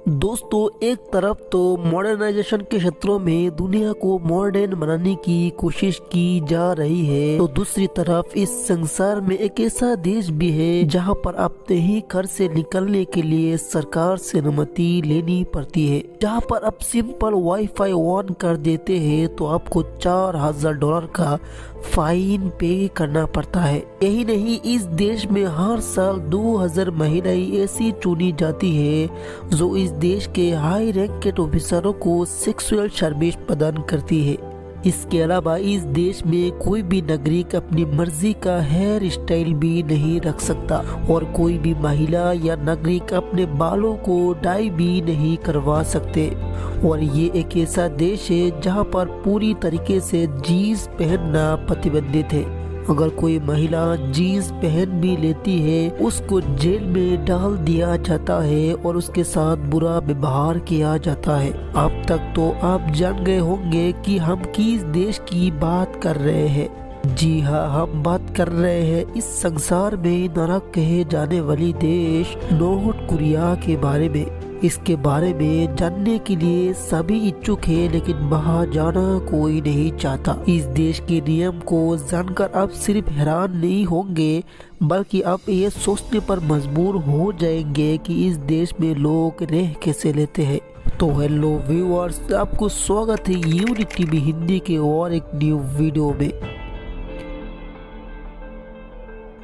दोस्तों, एक तरफ तो मॉडर्नाइजेशन के क्षेत्रों में दुनिया को मॉडर्न बनाने की कोशिश की जा रही है, तो दूसरी तरफ इस संसार में एक ऐसा देश भी है जहां पर अपने ही घर से निकलने के लिए सरकार से अनुमति लेनी पड़ती है। जहां पर आप सिंपल वाईफाई ऑन कर देते हैं तो आपको $4000 का फाइन पे करना पड़ता है। यही नहीं, इस देश में हर साल 2000 महिलाएं ऐसी चुनी जाती है जो इस देश के हाई रैंकेड ऑफिसरों को सेक्सुअल सर्विस प्रदान करती है। इसके अलावा इस देश में कोई भी नागरिक अपनी मर्जी का हेयर स्टाइल भी नहीं रख सकता और कोई भी महिला या नागरिक अपने बालों को डाई भी नहीं करवा सकते। और ये एक ऐसा देश है जहाँ पर पूरी तरीके से जीन्स पहनना प्रतिबंधित है। अगर कोई महिला जीन्स पहन भी लेती है उसको जेल में डाल दिया जाता है और उसके साथ बुरा व्यवहार किया जाता है। अब तक तो आप जान गए होंगे कि हम किस देश की बात कर रहे हैं। जी हाँ, हम बात कर रहे हैं इस संसार में नरक कहे जाने वाली देश नॉर्थ कोरिया के बारे में। इसके बारे में जानने के लिए सभी इच्छुक हैं, लेकिन वहाँ जाना कोई नहीं चाहता। इस देश के नियम को जानकर आप सिर्फ हैरान नहीं होंगे बल्कि आप ये सोचने पर मजबूर हो जाएंगे कि इस देश में लोग रह कैसे लेते हैं। तो हेलो व्यूअर्स, आपको स्वागत है यूनिक टीवी हिंदी के और एक न्यू वीडियो में।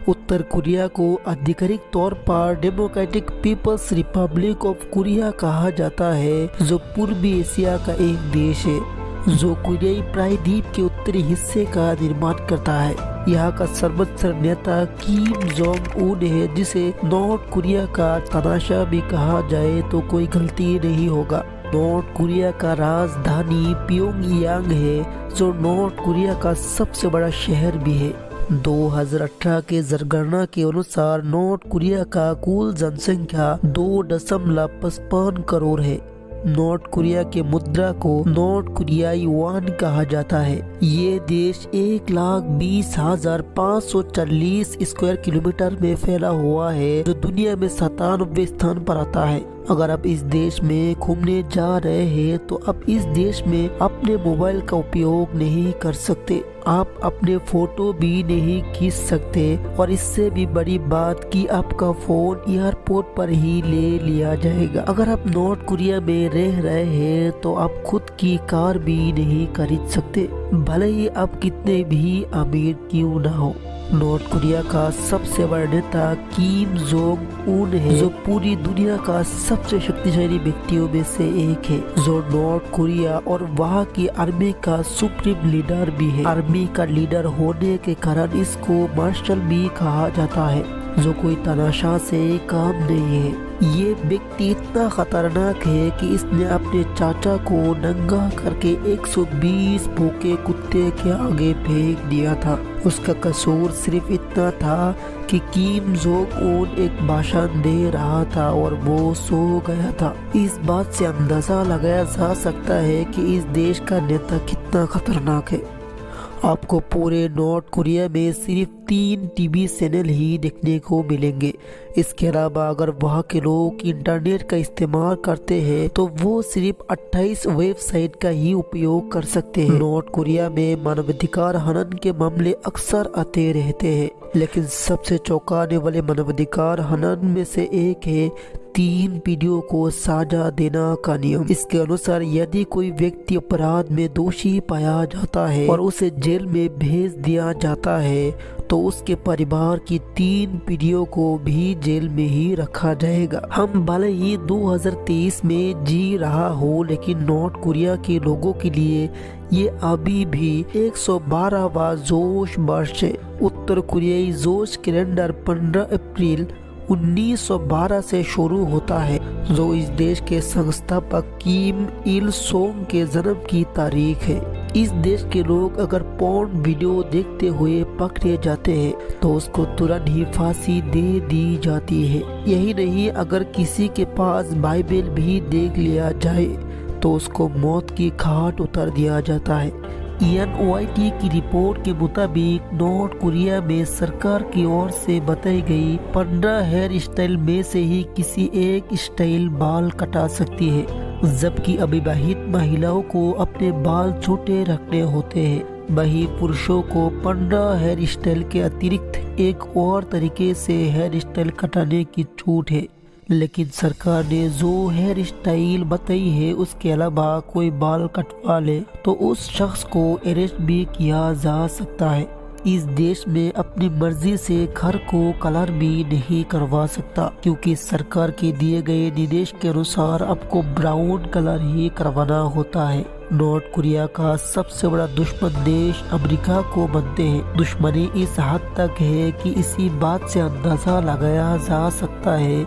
उत्तर कोरिया को आधिकारिक तौर पर Democratic People's Republic of Korea कहा जाता है, जो पूर्वी एशिया का एक देश है जो कोरियाई प्रायद्वीप के उत्तरी हिस्से का निर्माण करता है। यहाँ का सर्वोच्च नेता किम जोंग उन है, जिसे नॉर्थ कोरिया का तानाशाह भी कहा जाए तो कोई गलती नहीं होगा। नॉर्थ कोरिया का राजधानी प्योंगयांग है, जो नॉर्थ कोरिया का सबसे बड़ा शहर भी है। 2018 के जनगणना के अनुसार नॉर्थ कोरिया का कुल जनसंख्या 2.55 करोड़ है। नॉर्थ कोरिया के मुद्रा को नॉर्थ कोरियाई वॉन कहा जाता है। ये देश 1,20,540 स्क्वायर किलोमीटर में फैला हुआ है, जो दुनिया में 97वें स्थान पर आता है। अगर आप इस देश में घूमने जा रहे हैं तो आप इस देश में अपने मोबाइल का उपयोग नहीं कर सकते, आप अपने फोटो भी नहीं खींच सकते और इससे भी बड़ी बात कि आपका फोन एयरपोर्ट पर ही ले लिया जाएगा। अगर आप नॉर्थ कोरिया में रह रहे हैं तो आप खुद की कार भी नहीं खरीद सकते, भले ही आप कितने भी अमीर क्यों ना हो। नॉर्थ कोरिया का सबसे बड़ा नेता किम जोंग उन है, जो पूरी दुनिया का सबसे शक्तिशाली व्यक्तियों में से एक है, जो नॉर्थ कोरिया और वहाँ की आर्मी का सुप्रीम लीडर भी है। आर्मी का लीडर होने के कारण इसको मार्शल भी कहा जाता है, जो कोई तानाशाह से कम नहीं है। ये व्यक्ति इतना खतरनाक है कि इसने अपने चाचा को नंगा करके 120 भूखे कुत्ते के आगे फेंक दिया था। उसका कसूर सिर्फ इतना था कि किम जोंग उन एक भाषण दे रहा था और वो सो गया था। इस बात से अंदाजा लगाया जा सकता है कि इस देश का नेता कितना खतरनाक है। आपको पूरे नॉर्थ कोरिया में सिर्फ 3 टीवी चैनल ही देखने को मिलेंगे। इसके अलावा अगर वहाँ के लोग इंटरनेट का इस्तेमाल करते हैं तो वो सिर्फ 28 वेबसाइट का ही उपयोग कर सकते हैं। नॉर्थ कोरिया में मानवाधिकार हनन के मामले अक्सर आते रहते हैं, लेकिन सबसे चौंकाने वाले मानवाधिकार हनन में से एक है 3 पीढ़ियों को सजा देना का नियम। इसके अनुसार यदि कोई व्यक्ति अपराध में दोषी पाया जाता है और उसे जेल में भेज दिया जाता है तो उसके परिवार की 3 पीढ़ियों को भी जेल में ही रखा जाएगा। हम भले ही 2023 में जी रहा हो, लेकिन नॉर्थ कोरिया के लोगों के लिए ये अभी भी 112वां जोश वर्ष है। उत्तर कोरियाई जोश कैलेंडर 15 अप्रैल 1912 से शुरू होता है, जो इस देश के संस्थापक किम इल सोंग के जन्म की तारीख है। इस देश के लोग अगर पोर्न वीडियो देखते हुए पकड़े जाते हैं तो उसको तुरंत ही फांसी दे दी जाती है। यही नहीं, अगर किसी के पास बाइबल भी देख लिया जाए तो उसको मौत की घाट उतार दिया जाता है। ENOIT की रिपोर्ट के मुताबिक नॉर्थ कोरिया में सरकार की ओर से बताई गई 15 हेयर स्टाइल में से ही किसी एक स्टाइल बाल कटा सकती है, जबकि अविवाहित महिलाओं को अपने बाल छोटे रखने होते हैं। वहीं पुरुषों को 15 हेयर स्टाइल के अतिरिक्त एक और तरीके से हेयर स्टाइल कटाने की छूट है, लेकिन सरकार ने जो हेयर स्टाइल बताई है उसके अलावा कोई बाल कटवा ले तो उस शख्स को अरेस्ट भी किया जा सकता है। इस देश में अपनी मर्जी से घर को कलर भी नहीं करवा सकता, क्योंकि सरकार के दिए गए निर्देश के अनुसार आपको ब्राउन कलर ही करवाना होता है। नॉर्थ कोरिया का सबसे बड़ा दुश्मन देश अमेरिका को मानते हैं। दुश्मनी इस हद तक है कि इसी बात से अंदाजा लगाया जा सकता है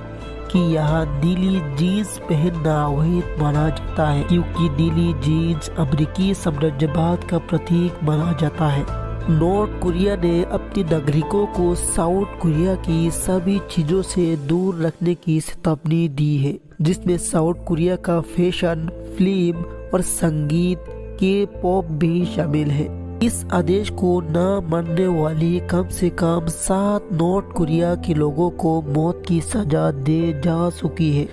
कि यहाँ नीली जीन्स पहनना अवैध माना जाता है, क्योंकि नीली जीन्स अमेरिकी साम्राज्यवाद का प्रतीक माना जाता है। नॉर्थ कोरिया ने अपने नागरिकों को साउथ कोरिया की सभी चीजों से दूर रखने की चेतावनी दी है, जिसमें साउथ कोरिया का फैशन, फिल्म और संगीत के पॉप भी शामिल है। इस आदेश को न मानने वाली कम से कम 7 नॉर्थ कोरिया के लोगों को मौत की सजा दे जा चुकी है।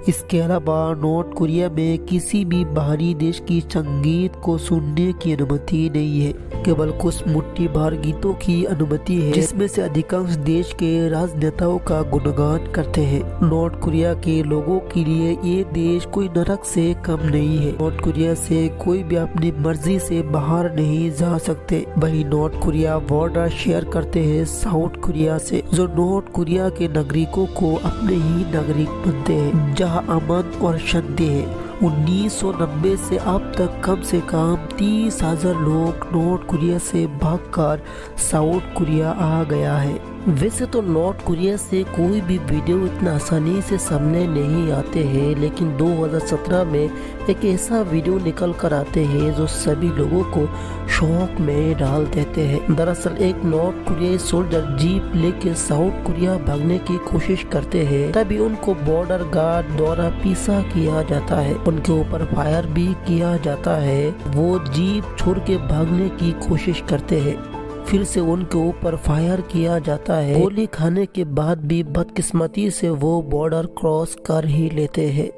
इसके अलावा नॉर्थ कोरिया में किसी भी बाहरी देश की संगीत को सुनने की अनुमति नहीं है, केवल कुछ मुट्ठी भर गीतों की अनुमति है, जिसमें से अधिकांश देश के राजनेताओं का गुणगान करते हैं। नॉर्थ कोरिया के लोगों के लिए ये देश कोई नरक से कम नहीं है। नॉर्थ कोरिया से कोई भी अपनी मर्जी से बाहर नहीं जा सकते। वही नॉर्थ कोरिया बॉर्डर शेयर करते हैं साउथ कोरिया से, जो नॉर्थ कोरिया के नागरिकों को अपने ही नागरिक बनते हैं, जहाँ अमन और शांति है। 1990 से अब तक कम से कम 30,000 लोग नॉर्थ कोरिया से भागकर साउथ कोरिया आ गया है। वैसे तो नॉर्थ कोरिया से कोई भी वीडियो इतना आसानी से सामने नहीं आते हैं, लेकिन 2017 में एक ऐसा वीडियो निकल कर आते हैं जो सभी लोगों को शौक में डाल देते हैं। दरअसल एक नॉर्थ कोरियाई सोल्जर जीप लेके साउथ कोरिया भागने की कोशिश करते हैं, तभी उनको बॉर्डर गार्ड द्वारा पीछा किया जाता है, उनके ऊपर फायर भी किया जाता है। वो जीप छोड़ के भागने की कोशिश करते हैं, फिर से उनके ऊपर फायर किया जाता है। गोली खाने के बाद भी बदकिस्मती से वो बॉर्डर क्रॉस कर ही लेते हैं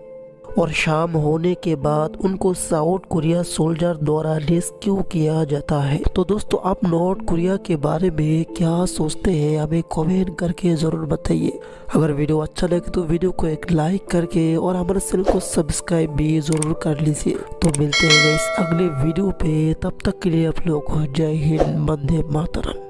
और शाम होने के बाद उनको साउथ कोरिया सोल्जर द्वारा रेस्क्यू किया जाता है। तो दोस्तों, आप नॉर्थ कोरिया के बारे में क्या सोचते हैं हमें कमेंट करके जरूर बताइए। अगर वीडियो अच्छा लगे तो वीडियो को एक लाइक करके और हमारे चैनल को सब्सक्राइब भी जरूर कर लीजिए। तो मिलते हैं इस अगले वीडियो पे, तब तक के लिए आप लोग को जय हिंद, वंदे मातरम।